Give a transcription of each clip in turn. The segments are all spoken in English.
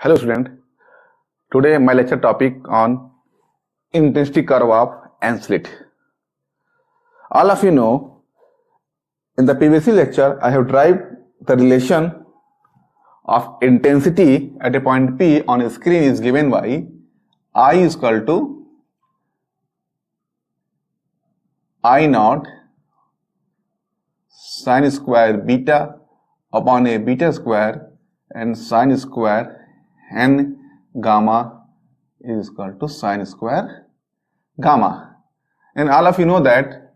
Hello student, today my lecture topic on intensity curve of AND slit. All of you know, in the previous lecture I have derived the relation of intensity at a point P on a screen is given by I is equal to I naught sine square beta upon a beta square and sine square n gamma is equal to sine square gamma. And all of you know that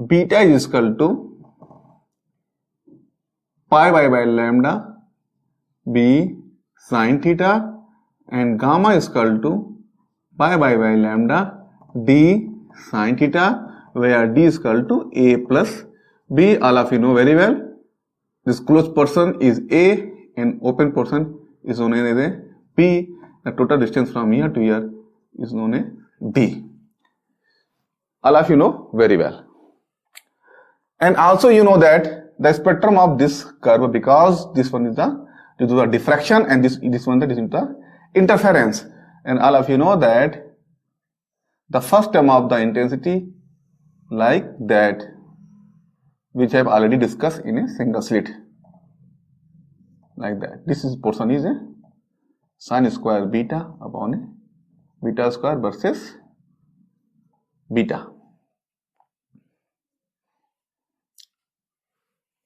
beta is equal to pi by lambda b sine theta and gamma is equal to pi by lambda d sine theta, where d is equal to a plus b. All of you know very well, this closed portion is a and open portion is known as a b. The total distance from here to here is known as d. All of you know very well. And also you know that the spectrum of this curve, because this one is due to the diffraction and this one is the interference. And all of you know that the first term of the intensity like that, which I have already discussed in a single slit, like that. This is portion is a sine square beta upon a beta square versus beta.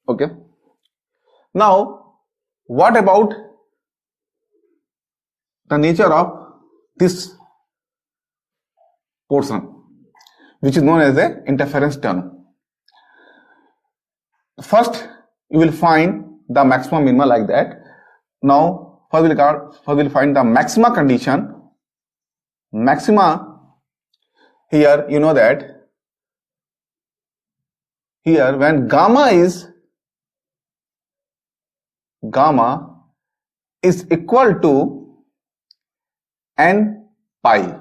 Okay. Now, what about the nature of this portion, which is known as the interference term? First, you will find the maximum minima like that. Now, first we'll find the maxima condition. Maxima, here you know that here when gamma is equal to n pi,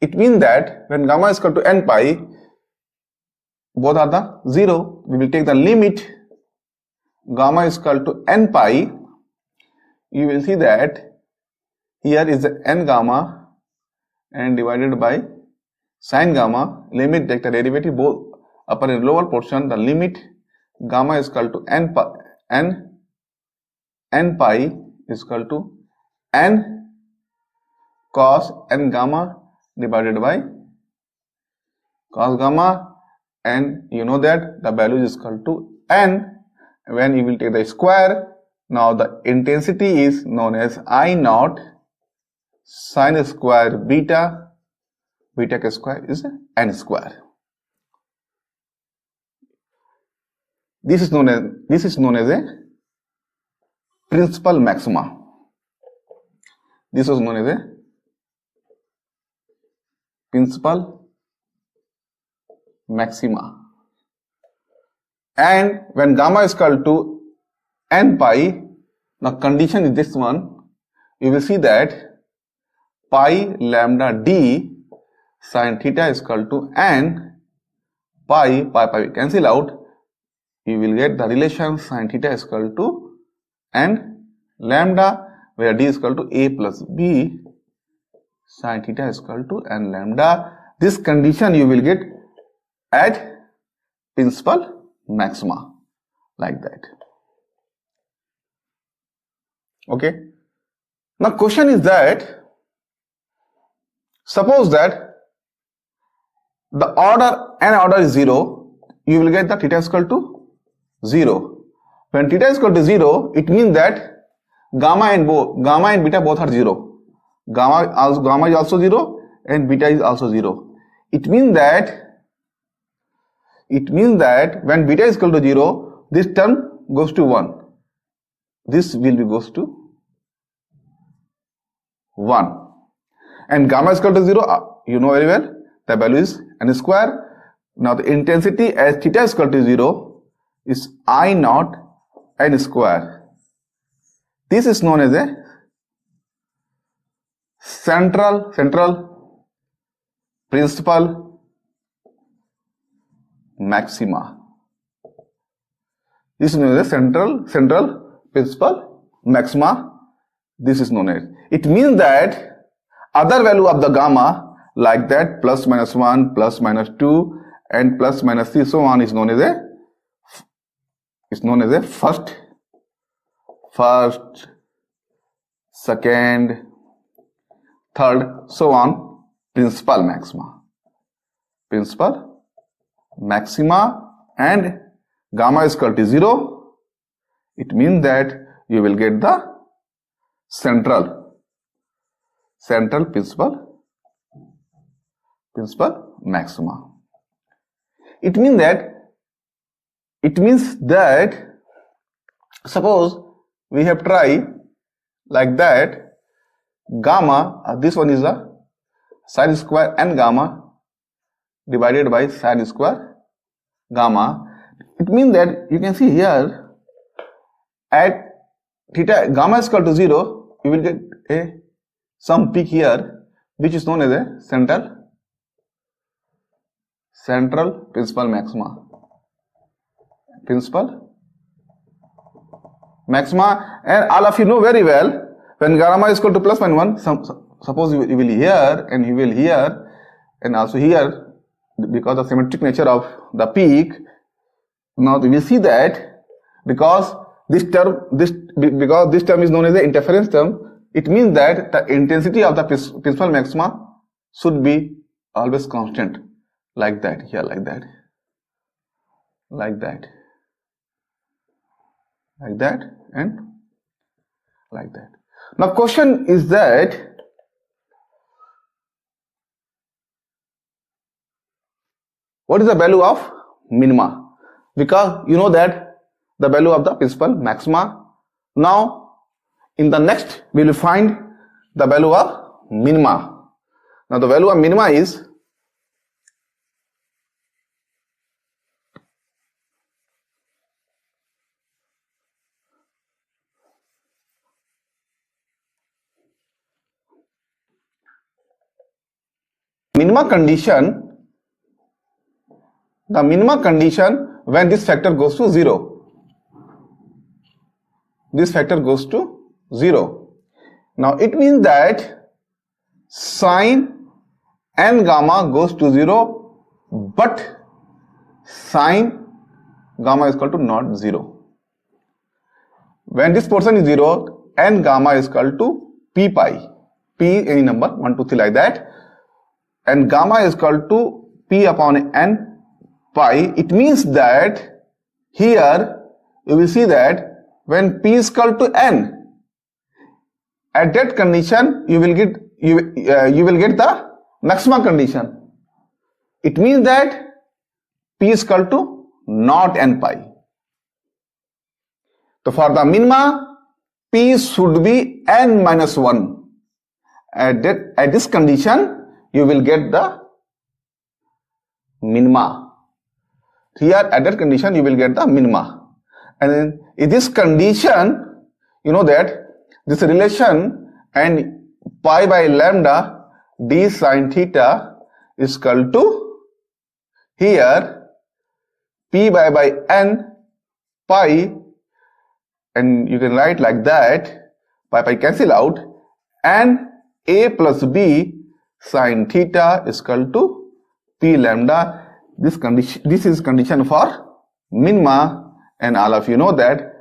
it means that when gamma is equal to n pi, both are the 0. We will take the limit gamma is equal to n pi. You will see that here is the n gamma and divided by sine gamma. Limit, take the derivative both upper and lower portion. The limit gamma is equal to n pi is equal to n cos n gamma divided by cos gamma, and you know that the value is equal to n when you will take the square. Now the intensity is known as I naught sine square beta, beta square is n square. This is known as a principal maxima. This was known as a principal maxima. And when gamma is equal to n pi, the condition is this one. You will see that pi lambda d sine theta is equal to n pi cancel out. You will get the relation sine theta is equal to n lambda, where d is equal to a plus b sine theta is equal to n lambda. This condition you will get at principal maxima, like that. Okay. Now question is that, suppose that the n order is 0, you will get the theta is equal to 0. When theta is equal to 0, it means that gamma and beta both are 0. Gamma is also 0 and beta is also 0. It means that when beta is equal to 0, this term goes to 1. This will be goes to 1. And gamma is equal to 0, you know very well, the value is n square. Now the intensity as theta is equal to 0 is I naught n square. This is known as a central principal maxima. This is known as a central principal maxima. this is known as. It means that other value of the gamma like that plus minus 1, plus minus 2 and plus minus 3 so on is known as a first, second, third so on principal maxima and gamma is equal to 0. It means that you will get the central principal maxima. It means that suppose we have tried like that, gamma, this one is the sine square n gamma divided by sine square gamma. It means that you can see here at theta gamma is equal to 0, you will get some peak here which is known as a central principal maxima. And all of you know very well when gamma is equal to plus minus 1, suppose you will here and you will here and also here, because of symmetric nature of the peak. Now we will see that because this term is known as the interference term, it means that the intensity of the principal maxima should be always constant, like that, here, like that, and like that. Now question is that what is the value of minima? Because you know that the value of the principal maxima. Now in the next we will find the value of minima. Now the value of minima is minima condition when this factor goes to 0. Now it means that sine n gamma goes to 0, but sine gamma is equal to not 0. When this portion is 0, n gamma is equal to p pi, p any number 1, 2, 3 like that, and gamma is equal to p upon n pi. It means that here you will see that when p is equal to n, at that condition you will get the maxima condition. It means that p is equal to not n pi. So for the minima, p should be n minus 1. At this condition you will get the minima. Here at that condition you will get the minima. And in this condition, you know that this relation and pi by lambda d sine theta is equal to here p by n pi, and you can write like that, pi cancel out, and a plus b sine theta is equal to p lambda. This is condition for minima, and all of you know that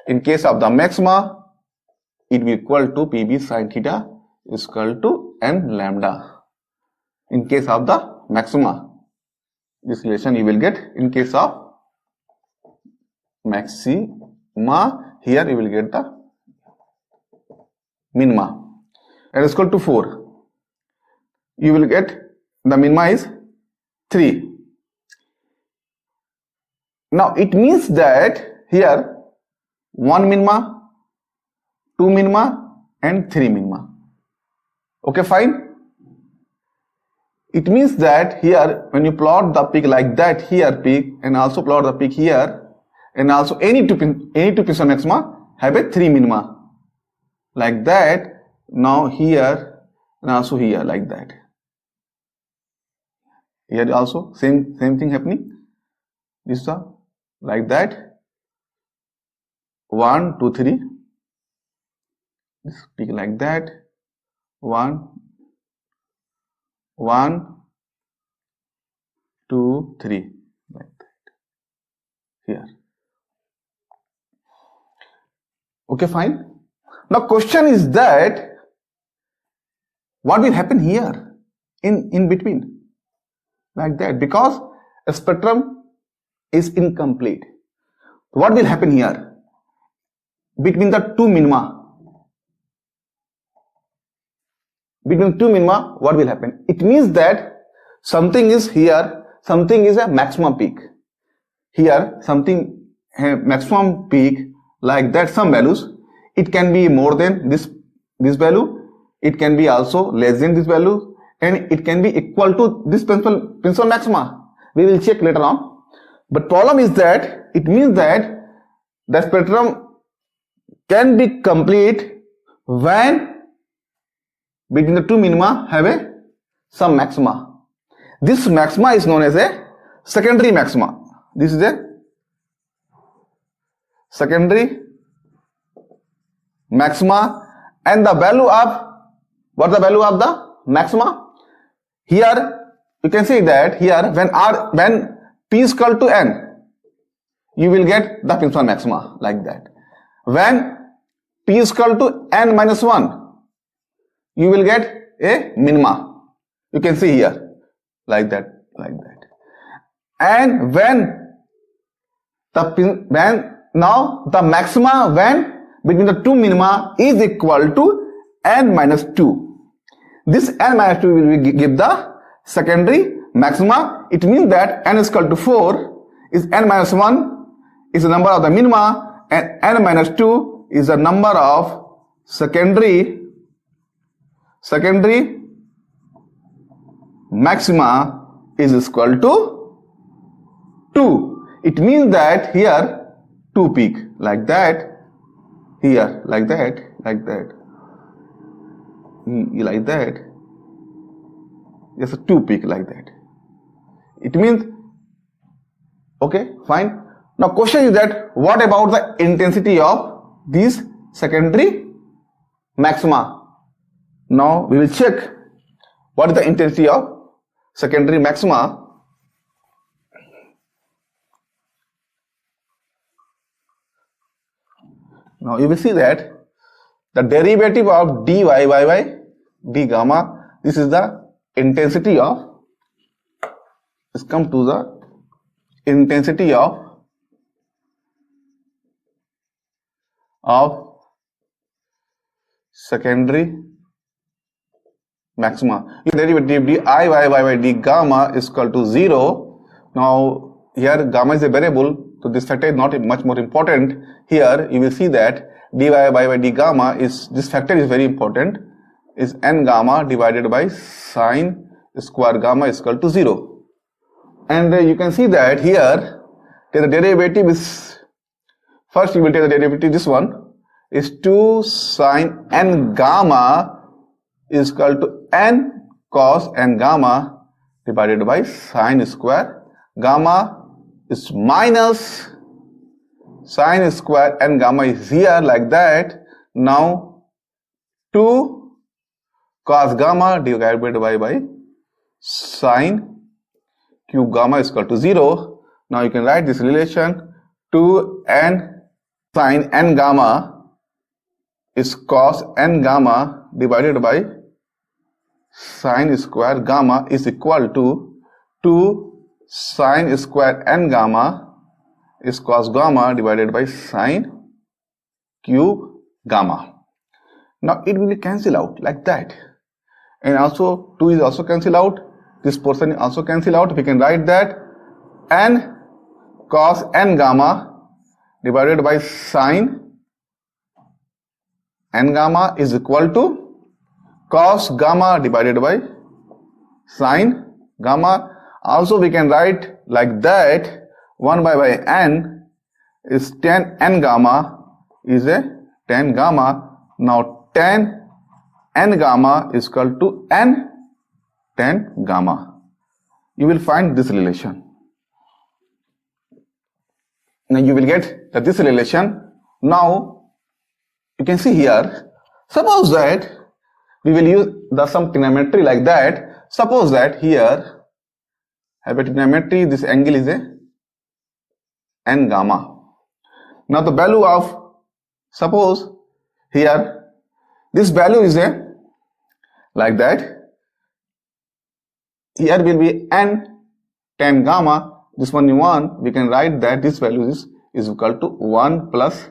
in case of the maxima it will be equal to pb sine theta is equal to n lambda. In case of the maxima, this relation you will get. In case of maxima, here you will get the minima, and is equal to 4. You will get the minima is 3. Now it means that here 1 minima, 2 minima and 3 minima. Okay, fine. It means that here when you plot the peak like that, here peak, and also plot the peak here, and also any two principal maxima have a 3 minima, like that. Now here and also here, like that. Here also same thing happening. This is like that. 1, 2, 3. this peak like that, 1, 1, 2, 3, like that here. Okay, fine. Now question is that what will happen here in between, like that, because a spectrum is incomplete. What will happen here between the two minima? Between two minima, what will happen? It means that something is here, something is a maximum peak. Here, something maximum peak like that, some values. It can be more than this value. It can be also less than this value, and it can be equal to this principal maxima. We will check later on. But problem is that it means that the spectrum can be complete when between the two minima have some maxima. This maxima is known as a secondary maxima. This is a secondary maxima, and the value of, what the value of the maxima? Here you can see that here when p is equal to n, you will get the principal maxima like that. When p is equal to n minus 1, you will get a minima. You can see here like that, like that. And when now the maxima when between the two minima is equal to n minus 2. This n minus 2 will give the secondary maxima. It means that n is equal to 4 is n minus 1 is the number of the minima, and n minus 2 is the number of secondary maxima is equal to 2. It means that here 2 peak like that, here like that, like that, like that. Just a 2 peak like that. It means, okay, fine. Now question is that what about the intensity of these secondary maxima? Now we will check what is the intensity of secondary maxima. Now you will see that the derivative of dy by d gamma, this is the intensity of, let's come to the intensity of secondary maxima. If derivative di by d gamma is equal to 0, now here gamma is a variable, so this factor is not much more important. Here you will see that dy by d gamma is, this factor is very important, is n gamma divided by sine square gamma is equal to 0. And you can see that here the derivative is, first you will take the derivative, this one is 2 sine n gamma is equal to n cos n gamma divided by sine square gamma is minus sine square n gamma is here like that. Now 2 cos gamma divided by sine cube gamma is equal to 0. Now you can write this relation, 2n sine n gamma is cos n gamma divided by sine square gamma is equal to 2 sine square n gamma is cos gamma divided by sine cube gamma. Now it will cancel out like that, and also 2 is also cancel out, this portion is also cancel out. We can write that n cos n gamma divided by sine n gamma is equal to cos gamma divided by sine gamma. Also we can write like that, 1 by n is 10 n gamma is a 10 gamma. Now 10 n gamma is equal to n 10 gamma. You will find this relation. Now you will get this relation. Now you can see here Suppose that we will use some trigonometry like that. Suppose that here have a trigonometry, this angle is a n gamma. Now the value of, suppose here this value is a like that, here will be n tan gamma, this one is 1, we can write that this value is equal to 1 plus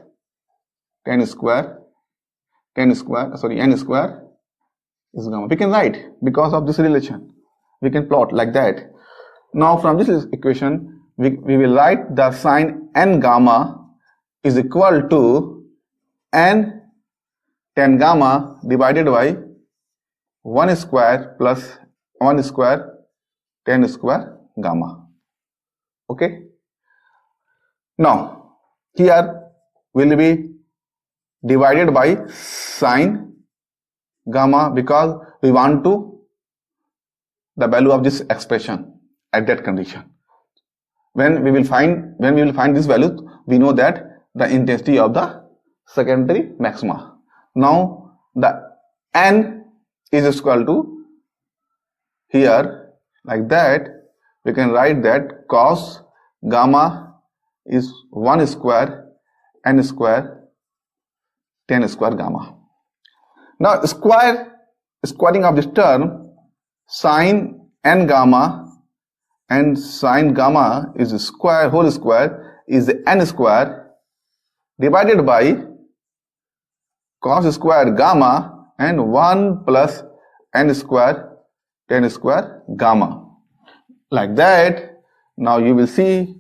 n square is gamma. We can write because of this relation. We can plot like that. Now from this equation, we will write the sine n gamma is equal to n tan gamma divided by 1 square plus 1 square tan square gamma. Okay. Now here will be divided by sine gamma because we want to the value of this expression at that condition. When we will find this value, we know that the intensity of the secondary maxima. Now the n is equal to, here like that, we can write that cos gamma is 1 square n square tan square gamma. Now squaring of this term, sine n gamma and sine gamma is square, whole square is n square divided by cos square gamma and 1 plus n square tan square gamma. Like that, now you will see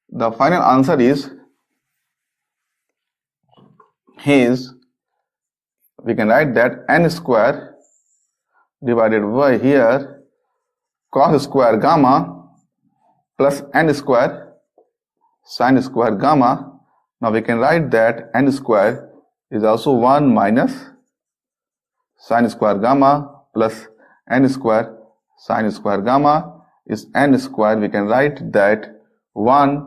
the final answer is we can write that n square divided by here cos square gamma plus n square sin square gamma. Now we can write that n square is also 1 minus sin square gamma plus n square sin square gamma is n square. We can write that 1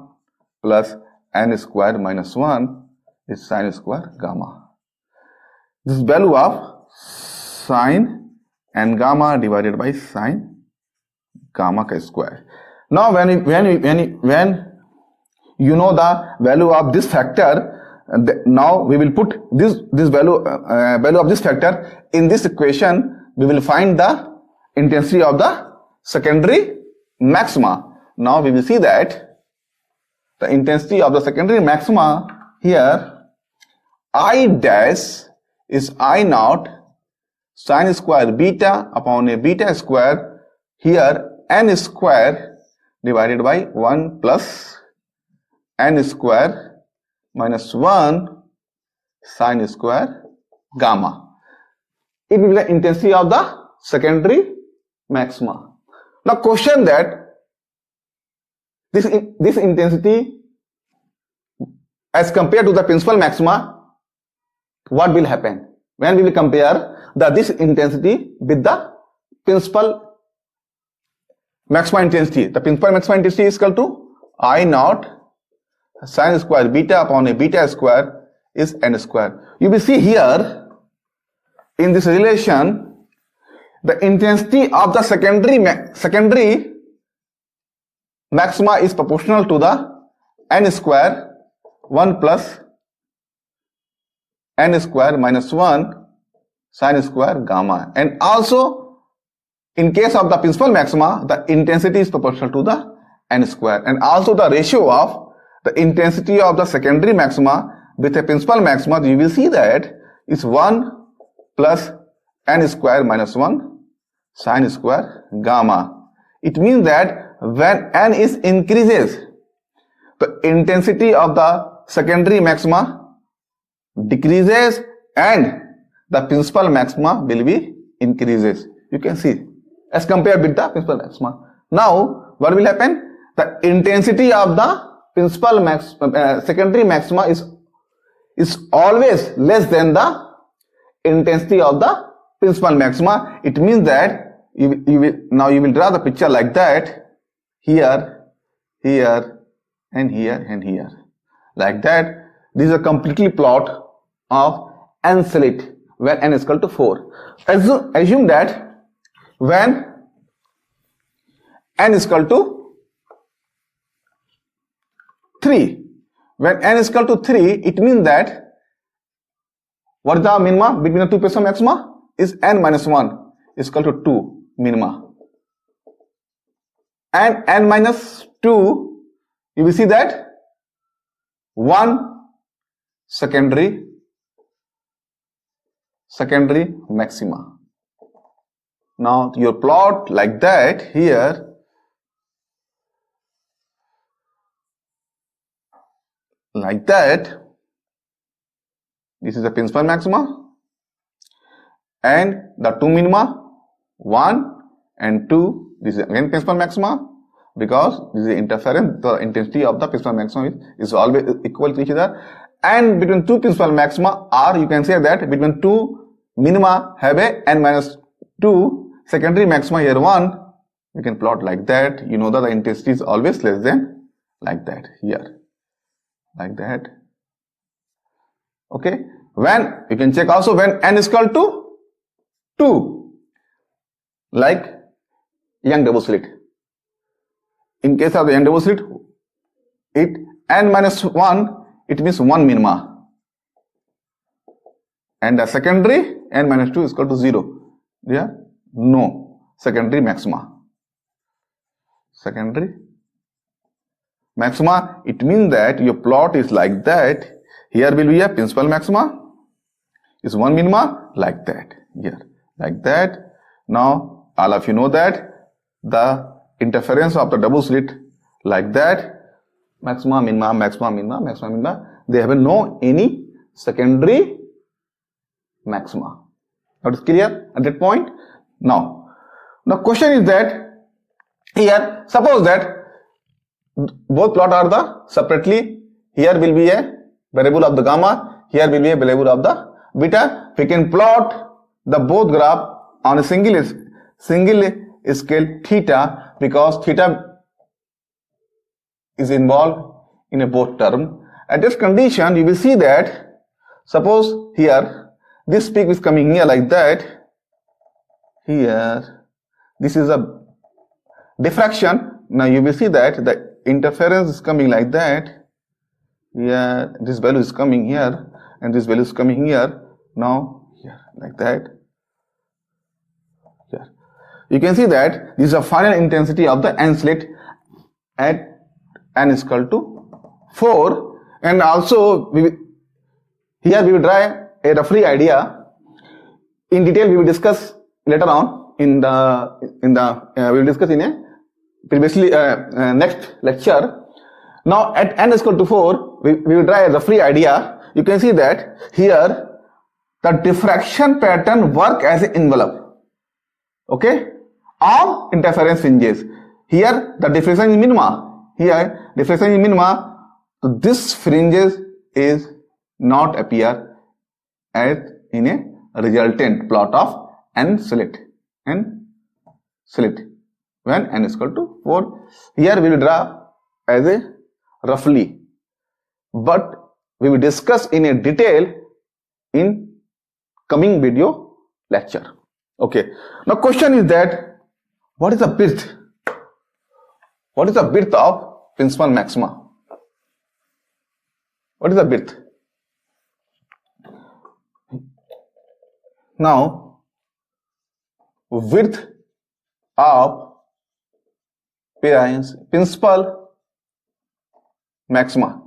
plus n square minus 1 is sin square gamma. This value of sine n gamma divided by sine gamma square. Now when you know the value of this factor, now we will put this value of this factor in this equation. We will find the intensity of the secondary maxima. Now we will see that the intensity of the secondary maxima here, I dash is I naught sin square beta upon a beta square, here n square divided by 1 plus n square minus 1 sin square gamma. It will be the intensity of the secondary maxima. Now question that this intensity as compared to the principal maxima, what will happen when we will compare this intensity with the principal maxima intensity? The principal maxima intensity is equal to I naught sin square beta upon a beta square is n square. You will see here in this relation the intensity of the secondary maxima is proportional to the n square 1 plus n square minus 1 sin square gamma, and also in case of the principal maxima the intensity is proportional to the n square, and also the ratio of the intensity of the secondary maxima with a principal maxima, you will see that is 1 plus n square minus 1 sin square gamma. It means that when n is increases, the intensity of the secondary maxima decreases and the principal maxima will be increases. You can see as compared with the principal maxima. Now what will happen? The intensity of the principal secondary maxima is always less than the intensity of the principal maxima. It means that you will draw the picture like that, here, here, and here, and here, like that. This is a completely plot of n slit. when n is equal to 4. Assume that when n is equal to 3, when n is equal to 3, it means that what is the minima between the two Piston maxima is n minus 1 is equal to 2 minima, and n minus 2, you will see that 1 secondary maxima. Now your plot like that here, like that, this is the principal maxima and the two minima, 1 and 2, this is again principal maxima, because this is the interference, the intensity of the principal maxima is always equal to each other, and between two principal maxima, or you can say that between two minima have a n minus 2 secondary maxima here 1, we can plot like that. You know that the intensity is always less than like that here, like that. Okay, when you can check also when n is equal to 2, like Young double slit. In case of the Young double slit, it n minus 1, it means 1 minima, and the secondary n minus 2 is equal to 0. There no secondary maxima. Secondary maxima, it means that your plot is like that. Here will be a principal maxima is 1 minima, like that, here like that. Now all of you know that the interference of the double slit like that, maxima, minima, maxima, minima, maxima, minima, they have no any secondary maxima. That is clear at that point. Now the question is that here, suppose that both plot are the separately, here will be a variable of the gamma, here will be a variable of the beta. We can plot the both graph on a single scale theta, because theta is involved in a both term. At this condition, you will see that suppose here this peak is coming here like that, here this is a diffraction. Now you will see that the interference is coming like that, here this value is coming here and this value is coming here, now here like that. Here you can see that this is a final intensity of the n slit at n is equal to 4, and also here we will draw a roughly idea. In detail we will discuss later on in the we will discuss in a previously next lecture. Now at n is equal to 4, we will draw a roughly idea. You can see that here the diffraction pattern work as an envelope, okay, of interference fringes. Here the diffraction is minima, here diffraction is minima, so this fringes is not appear as in a resultant plot of n slit when n is equal to 4. Here we will draw as a roughly, but we will discuss in a detail in coming video lecture. Okay, now question is that what is the width? What is the width of principal maxima? What is the width? Now width of principal maxima.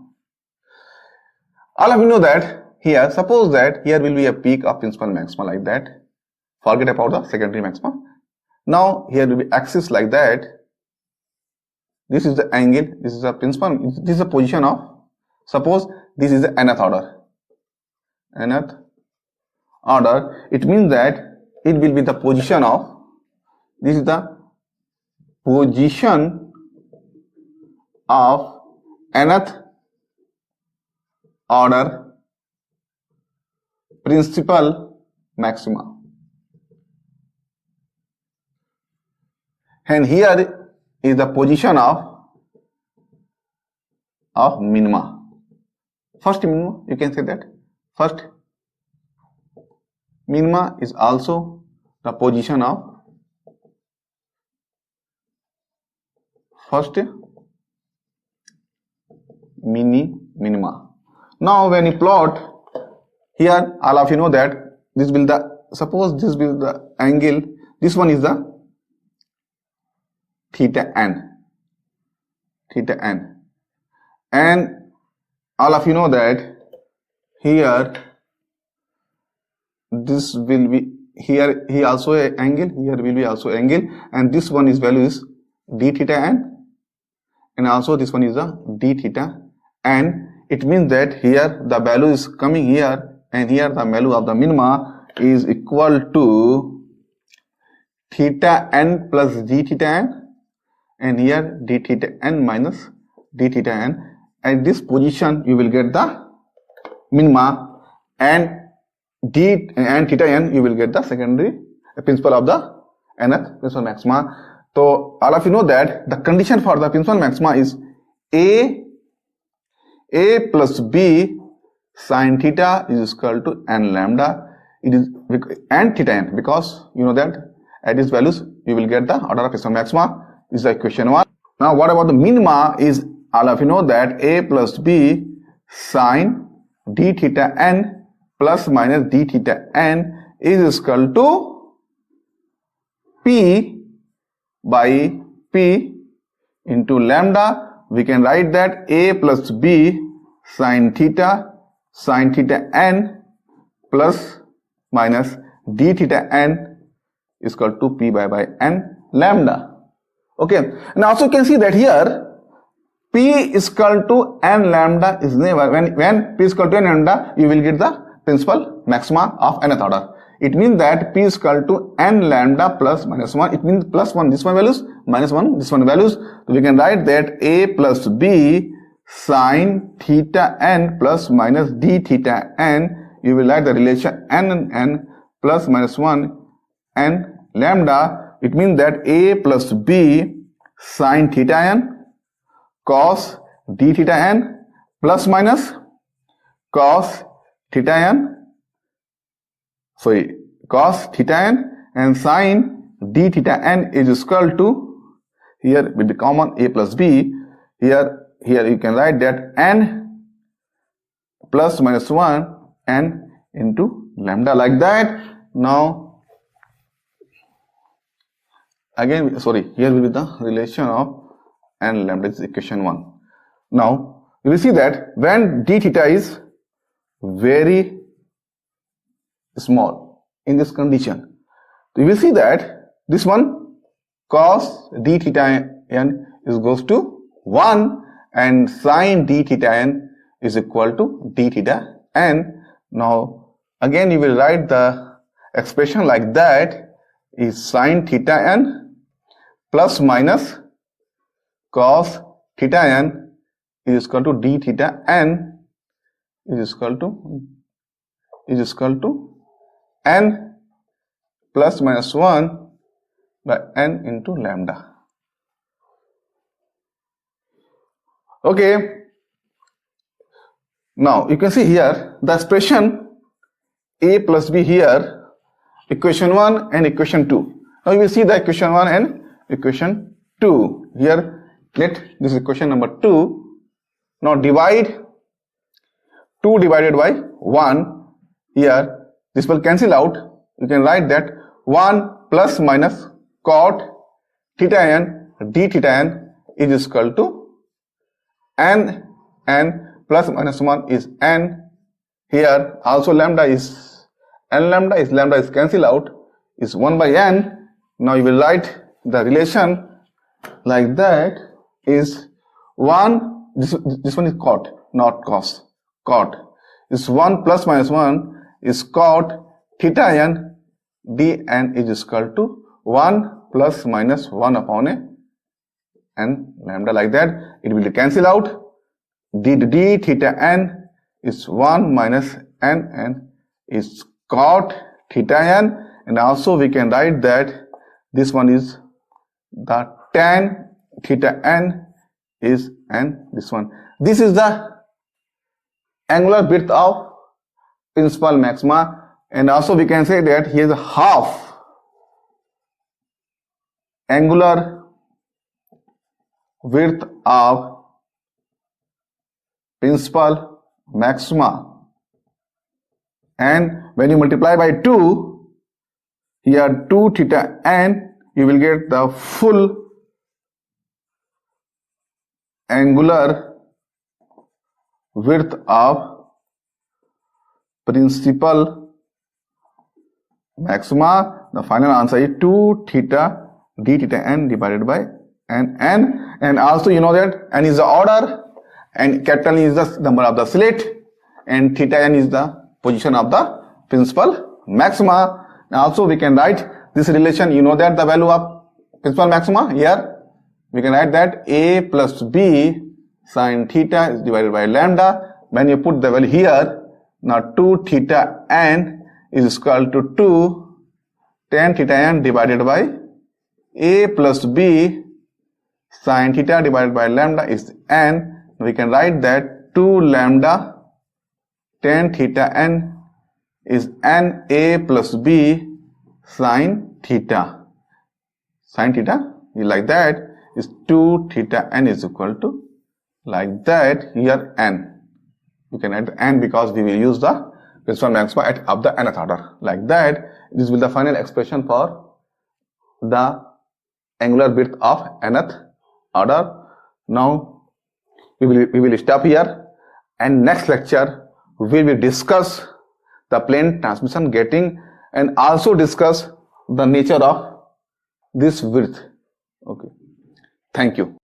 All of you know that here, suppose that here will be a peak of principal maxima like that. Forget about the secondary maxima. Now here will be axis like that. This is the angle, this is the principal, this is the position of, suppose this is the nth order. Nth order, it means that it will be the position of, this is the position of nth order principal maxima, and here is the position of minima. First minima, you can say that first Minima is also the position of first minima. Now when you plot here, all of you know that this will suppose this will the angle, this one is the theta n, and all of you know that here this will be, here also a angle, here will be also angle, and this one is value is d theta n, and also this one is the d theta n. It means that here the value is coming here, and here the value of the minima is equal to theta n plus d theta n, and here d theta n minus d theta n. At this position you will get the minima, and d and theta n you will get the secondary principal of the nth principal maxima. So all of you know that the condition for the principal maxima is a plus b sin theta is equal to n lambda. It is n theta n, because you know that at these values you will get the order of principal maxima. This is the equation 1. Now what about the minima is, all of you know that a plus b sin d theta n plus minus d theta n is equal to p by p into lambda. We can write that a plus b sin theta n plus minus d theta n is equal to p by n lambda. Okay, and also you can see that here p is equal to n lambda is never, when p is equal to n lambda you will get the principal maxima of nth order. It means that p is equal to n lambda plus minus 1. It means plus 1 this one values, minus 1 this one values. So we can write that a plus b sin theta n plus minus d theta n. You will write the relation n plus minus 1 n lambda. It means that a plus b sin theta n cos d theta n plus minus cos theta n, cos theta n, and sin d theta n is equal to, here with the common a plus b, here you can write that n plus minus 1 n into lambda, like that. Now again, here will be the relation of n lambda, is equation 1. Now you will see that when d theta is very small in this condition, you will see that this one cos d theta n is goes to 1, and sin d theta n is equal to d theta n. Now again you will write the expression like that, is sin theta n plus minus cos theta n is equal to d theta n is equal to n plus minus 1 by n into lambda. Okay, now you can see here the expression a plus b, here equation 1 and equation 2. Now you will see the equation 1 and equation 2. Here let this equation number 2. Now divide 2 divided by 1. Here this will cancel out. You can write that 1 plus minus cot theta n d theta n is equal to n plus minus 1 is n. Here also lambda is cancel out, is 1 by n. Now you will write the relation like that, is 1, this one is cot, not cos, cot is 1 plus minus 1 is cot theta n d n is equal to 1 plus minus 1 upon a n lambda, like that. It will cancel out. D theta n is 1 minus n is cot theta n, and also we can write that this one is the tan theta n is n, this one. This is the angular width of principal maxima. and also we can say that he has half angular width of principal maxima, and when you multiply by 2, here 2 theta n, you will get the full angular width of principal maxima. The final answer is 2 theta d theta n divided by n. And also you know that n is the order, and capital N is the number of the slit, and theta n is the position of the principal maxima. And also we can write this relation. You know that the value of principal maxima, here we can write that a plus b sine theta is divided by lambda. When you put the value here, now 2 theta n is equal to 2 tan theta n divided by a plus b sine theta divided by lambda is n. We can write that 2 lambda tan theta n is n a plus b sine theta. Sine theta is like that, is 2 theta n is equal to like that, here n. You can add n because we will use the principal maxima of the nth order. Like that, this will be the final expression for the angular width of nth order. Now we will stop here, and next lecture we will discuss the plane transmission getting and also discuss the nature of this width. Okay, thank you.